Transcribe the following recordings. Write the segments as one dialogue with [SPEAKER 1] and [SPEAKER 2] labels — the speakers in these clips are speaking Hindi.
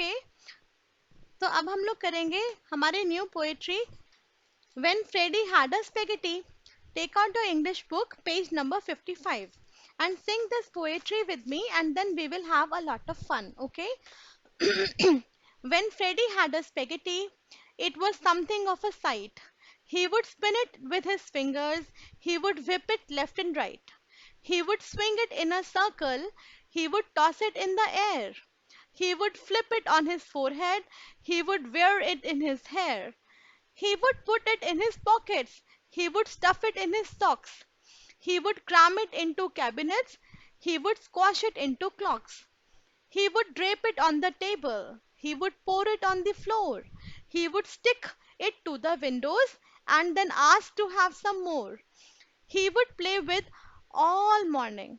[SPEAKER 1] ओके तो अब हम लोग करेंगे हमारी new poetry when Freddie had a spaghetti. Take out your English book page number 55 and sing this poetry with me and then we will have a lot of fun. Okay. When Freddy had a spaghetti, it was something of a sight. He would spin it with his fingers, he would whip it left and right. He would swing it in a circle, he would toss it in the air. He would flip it on his forehead, he would wear it in his hair. He would put it in his pockets, he would stuff it in his socks. He would cram it into cabinets, he would squash it into clocks. He would drape it on the table, he would pour it on the floor, he would stick it to the windows and then ask to have some more. He would play with all morning,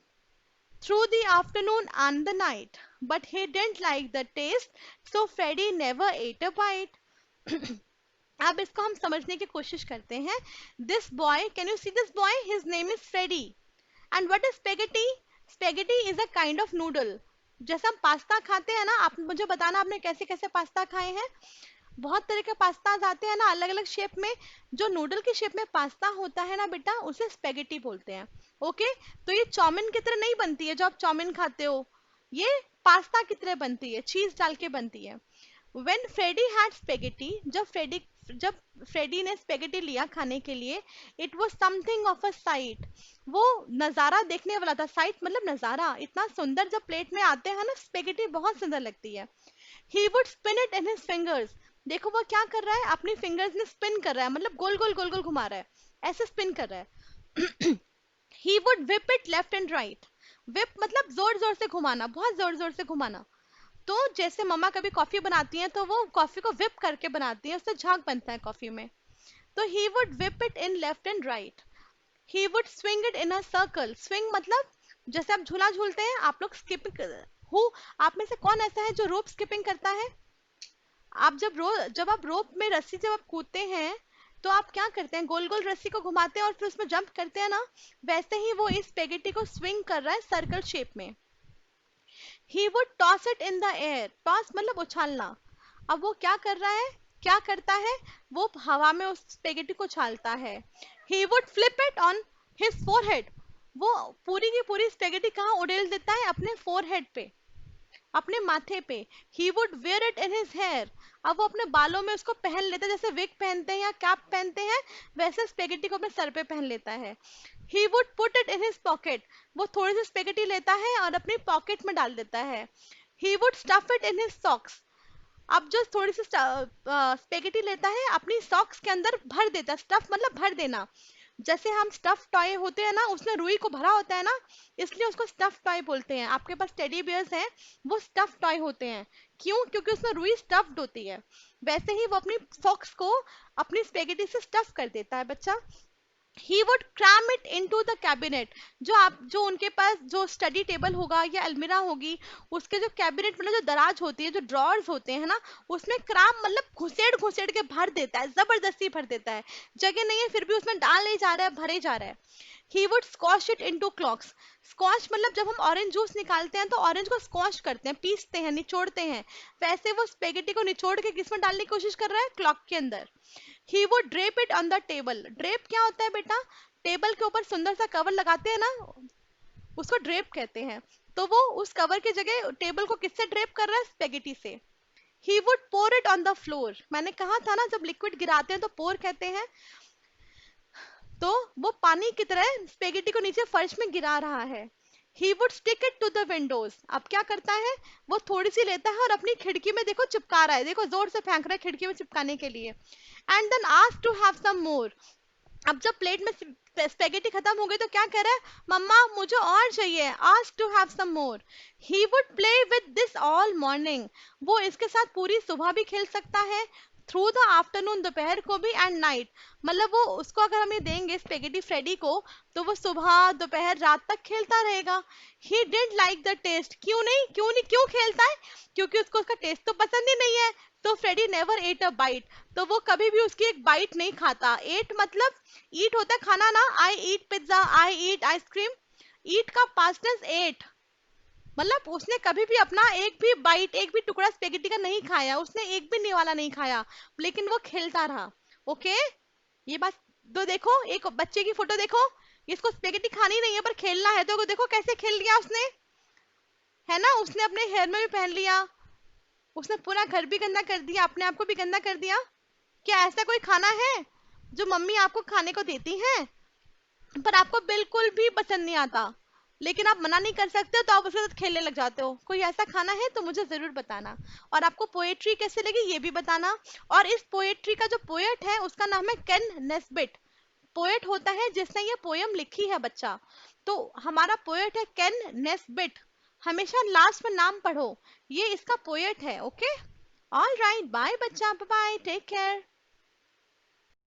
[SPEAKER 1] through the afternoon and the night, but he didn't like the taste, so Freddy never ate a bite. अब इसको हम समझने की कोशिश करते हैं. This boy, can you see this boy, his name is Freddie. And what is spaghetti? Spaghetti is a kind of noodle. जैसे हम पास्ता खाते हैं ना, आप मुझे बताना आपने कैसे कैसे पास्ता खाए हैं. बहुत तरह के पास्ता आते हैं ना अलग अलग शेप में. जो नूडल की शेप में पास्ता होता है ना बेटा, उसे स्पेगेटी बोलते हैं. ओके. तो ये चाउमीन की तरह नहीं बनती है जो आप चाउमीन खाते हो, ये पास्ता की तरह बनती है, चीज डाल के बनती है. When Freddy had spaghetti, जब फ्रेडी ने स्पेगेटी लिया खाने के लिए, it was something of a site. वो नजारा देखने वाला था. साइट मतलब नजारा. इतना सुंदर जब प्लेट में आते हैं ना स्पेगेटी, बहुत सुंदर लगती है. He would spin it in his fingers. देखो वो क्या कर रहा है, अपनी फिंगर्स में स्पिन कर रहा है, मतलब गोल गोल गोल गोल घुमा रहा है, ऐसे स्पिन कर रहा है. He would whip it left and right. Whip मतलब जोर जोर से घुमाना, बहुत जोर जोर से घुमाना. तो जैसे मम्मा कभी कॉफी बनाती हैं तो वो कॉफी को विप करके बनाती हैं, उससे झाग बनता है कॉफी में. तो he would whip it in left and right. He would swing it in a circle. Swing मतलब जैसे आप झूला झूलते हैं, आप लोग स्किपिंग हु आप में से कौन ऐसा है जो रोप स्किपिंग करता है? आप जब आप रोप में रस्सी जब आप कूदते हैं तो आप क्या करते हैं, गोल गोल रस्सी को घुमाते हैं और फिर उसमें जंप करते हैं ना. वैसे ही वो इस स्पेगेटी को स्विंग कर रहा है सर्कल शेप में. He would toss it in the air. Toss मतलब उछालना. अब वो क्या कर रहा है, क्या करता है, वो हवा में उस स्पेगेटी को उछालता है. He would flip it on his forehead. वो पूरी की पूरी स्पेगेटी कहाँ उड़ेल देता है, अपने फोरहेड पे, अपने माथे पे. He would wear it in his hair. अब वो अपने बालों में उसको पहन लेता है, जैसे विग पहनते हैं या कैप पहनते हैं, वैसे स्पेगेटी को अपने सर पे पहन लेता है. He would put it in his pocket. वो थोड़ी सी स्पेगेटी लेता है और अपनी पॉकेट में डाल देता है. He would stuff it in his socks. अब जो थोड़ी सी स्पेगेटी लेता है, अपनी सॉक्स के अंदर भर देता है. स्टफ मतलब भर देना. जैसे हम स्टफ टॉय होते हैं ना, उसने रुई को भरा होता है ना, इसलिए उसको स्टफ टॉय बोलते हैं. आपके पास टेडी बियर्स हैं, वो स्टफ टॉय होते हैं. क्यों? क्योंकि उसमें रुई स्टफ्ड होती है. वैसे ही वो अपनी सॉक्स को अपनी स्पेगेटी से स्टफ कर देता है बच्चा. He would cram it into the cabinet. जो उनके पास जो स्टडी टेबल होगा या अलमीरा होगी, उसके जो कैबिनेट मतलब जो दराज होती है, जो ड्रॉर्स होते हैं ना, उसमें क्रैम मतलब घुसेड़ घुसेड़ के भर देता है, जबरदस्ती भर देता है. जगह नहीं है फिर भी उसमें डाल नहीं जा रहा है, भरे जा रहा है. He would squash it into clocks. Squash मतलब जब हम ऑरेंज जूस निकालते हैं तो ऑरेंज को स्कॉश करते हैं, पीसते हैं, निचोड़ते हैं. वैसे वो स्पेगेटी को निचोड़ के किसमें डालने की कोशिश कर रहा है, क्लॉक के अंदर. He would drape it on the table. Drape क्या होता है बेटा? टेबल के ऊपर सुंदर सा कवर लगाते हैं ना, उसको ड्रेप कहते हैं. तो वो उस कवर की जगह टेबल को किससे ड्रेप कर रहा है, स्पेगेटी से. He would pour it on the floor. मैंने कहा था ना जब लिक्विड गिराते हैं तो पोर कहते हैं. तो वो पानी की तरह स्पेगेटी को नीचे फर्श में गिरा रहा है. He would stick it to the windows. अब क्या करता है, वो थोड़ी सी लेता है और अपनी खिड़की में देखो चिपका रहा है, देखो जोर से फेंक रहा है खिड़की में चिपकाने के लिए. And then ask to have some more. अब जब प्लेट में स्पेगेटी खत्म हो गई तो क्या कह रहा है, मम्मा मुझे और चाहिए, ask to have some more. He would play with this all morning. वो इसके साथ पूरी सुबह भी खेल सकता है, थ्रू द आफ्टरनून दोपहर को भी, एंड नाइट. मतलब वो उसको अगर हम ये देंगे स्पेगेटी फ्रेडी को, तो वो सुबह दोपहर रात तक खेलता रहेगा. He didn't like the taste. क्यों नहीं क्यों खेलता है? क्योंकि उसको उसका टेस्ट तो पसंद ही नहीं है. तो Freddie never ate a bite. तो वो कभी भी उसकी एक बाइट नहीं खाता. एट मतलब ईट होता है खाना ना. आई ईट पिज्जा, आई ईट आइसक्रीम. ईट का पास्ट टेंस एट. मतलब उसने कभी भी अपना एक भी बाइट, एक भी टुकड़ा स्पेगेटी का नहीं खाया, उसने एक भी निवाला नहीं खाया, लेकिन वो खेलता रहा। ओके, ये बात। तो देखो, एक बच्चे की फोटो देखो, इसको स्पेगेटी खानी नहीं है पर खेलना है, तो देखो कैसे खेल लिया उसने, है ना। उसने अपने हेयर में भी पहन लिया, उसने पूरा घर भी गंदा कर दिया, अपने आप को भी गंदा कर दिया। क्या ऐसा कोई खाना है जो मम्मी आपको खाने को देती हैं पर आपको बिल्कुल भी पसंद नहीं आता, लेकिन आप मना नहीं कर सकते हो तो आप उसके साथ खेलने लग जाते हो? कोई ऐसा खाना है तो मुझे जरूर बताना। और आपको पोएट्री कैसे लगी ये भी बताना। और इस पोएट्री का जो पोएट है उसका नाम है केन नेस्बिट। पोएट होता है जिसने ये पोयम लिखी है बच्चा। तो हमारा पोएट है केन नेस्बिट। हमेशा लास्ट में नाम पढ़ो, ये इसका पोएट है। ओके, ऑल राइट, बाय बच्चा, बाय, टेक केयर।